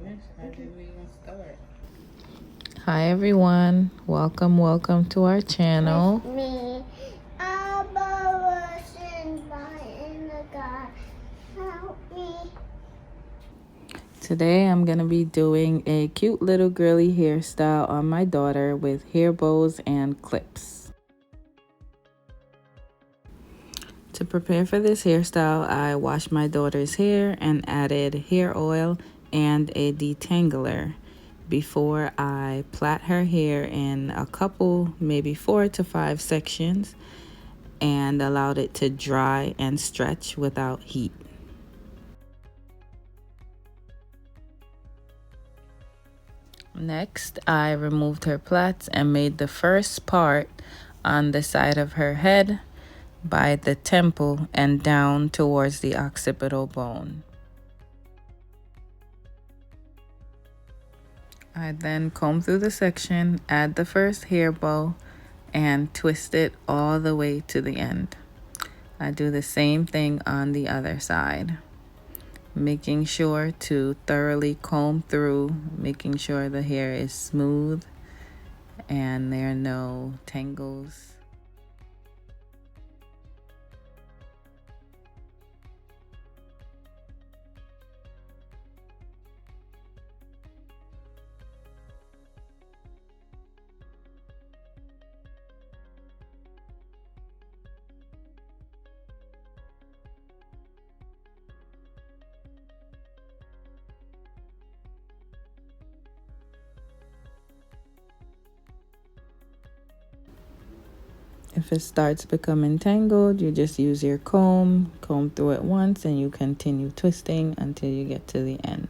finish? How did we even start? Hi everyone, welcome to our channel. Me, Abba was in the God. Help me. Today I'm going to be doing a cute little girly hairstyle on my daughter with hair bows and clips. To prepare for this hairstyle, I washed my daughter's hair and added hair oil and a detangler before I plait her hair in a couple, maybe 4 to 5 sections, and allowed it to dry and stretch without heat. Next, I removed her plaits and made the first part on the side of her head by the temple and down towards the occipital bone. I then comb through the section, add the first hair bow, and twist it all the way to the end. I do the same thing on the other side, making sure to thoroughly comb through, making sure the hair is smooth and there are no tangles. If it starts becoming tangled, you just use your comb through it once, and you continue twisting until you get to the end.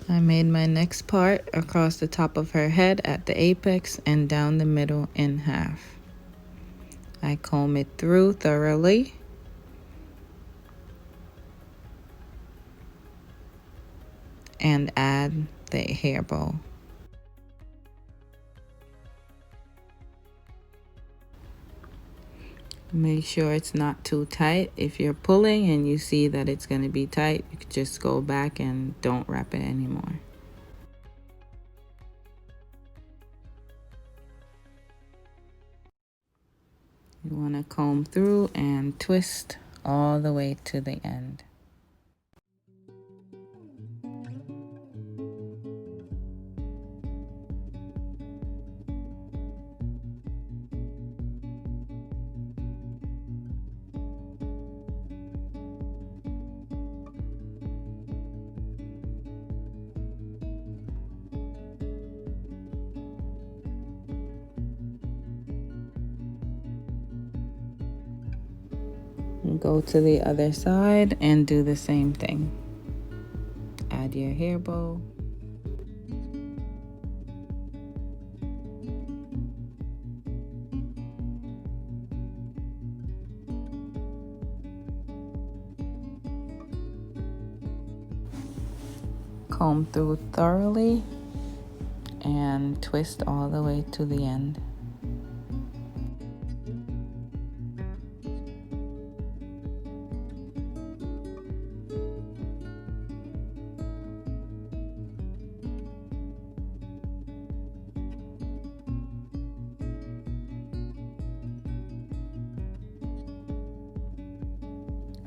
I made my next part across the top of her head at the apex and down the middle in half. I comb it through thoroughly. And add the hair bow. Make sure it's not too tight. If you're pulling and you see that it's going to be tight, you can just go back and don't wrap it anymore. You want to comb through and twist all the way to the end. Go to the other side and do the same thing. Add your hair bow. Comb through thoroughly and twist all the way to the end.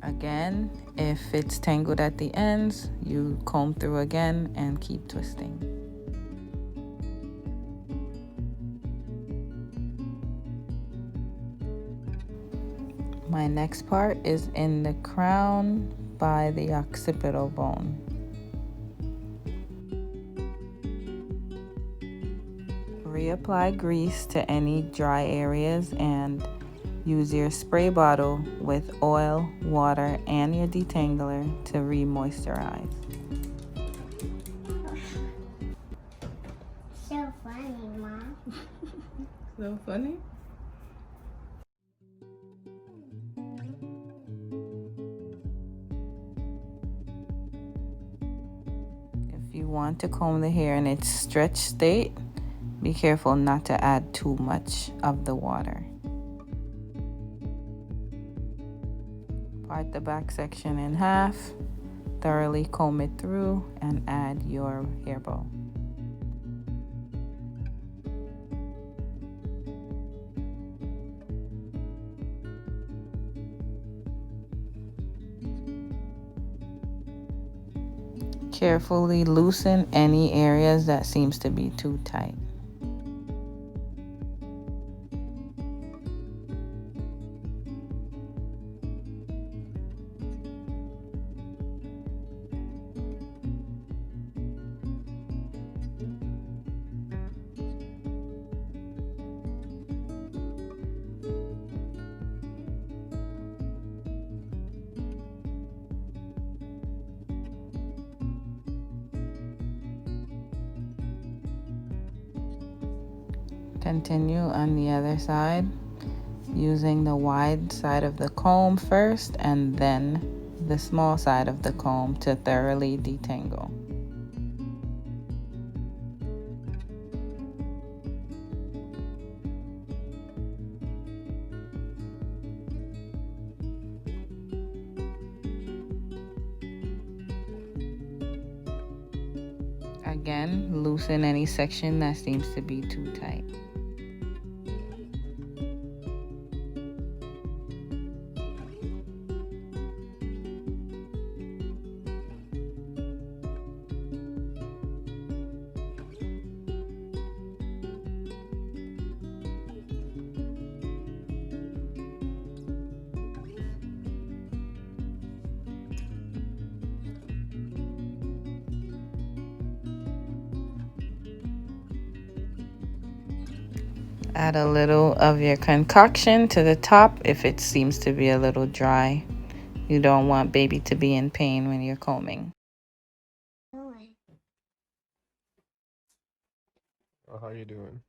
Again, if it's tangled at the ends, you comb through again and keep twisting. My next part is in the crown by the occipital bone. Reapply grease to any dry areas and use your spray bottle with oil, water, and your detangler to re-moisturize. So funny, Mom. So funny? If you want to comb the hair in its stretched state, be careful not to add too much of the water. Part the back section in half, thoroughly comb it through, and add your hair bow. Carefully loosen any areas that seems to be too tight. Continue on the other side, using the wide side of the comb first and then the small side of the comb to thoroughly detangle. Again, loosen any section that seems to be too tight. Add a little of your concoction to the top if it seems to be a little dry. You don't want baby to be in pain when you're combing. Oh, How are you doing?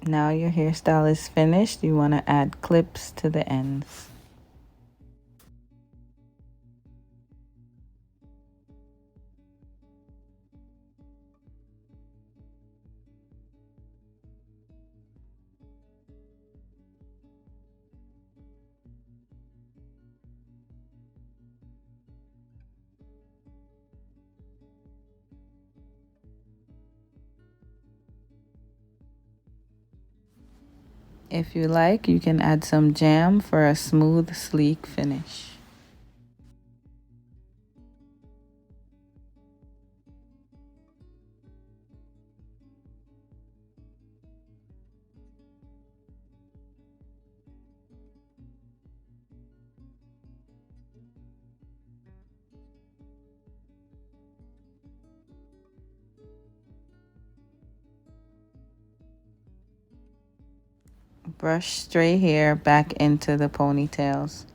Now your hairstyle is finished. You want to add clips to the ends. If you like, you can add some jam for a smooth, sleek finish. Brush stray hair back into the ponytails.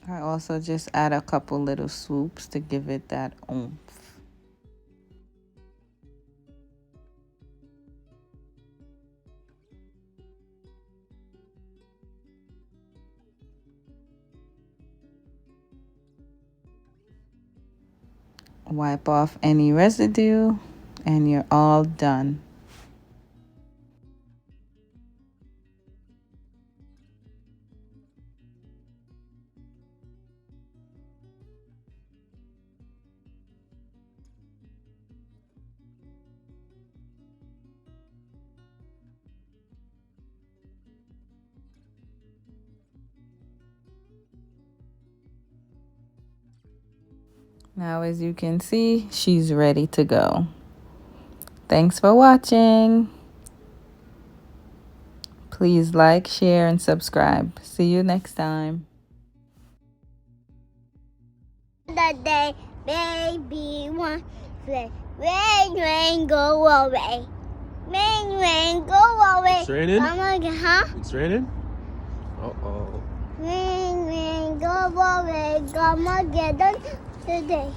I also just add a couple little swoops to give it that oomph. Wipe off any residue and you're all done. Now, as you can see, she's ready to go. Thanks for watching. Please like, share, and subscribe. See you next time. The day, baby, one play. Rain, rain, go away. Rain, rain, go away. It's raining? Come again, huh? It's raining? Uh-oh. Rain, rain, go away. Come again today.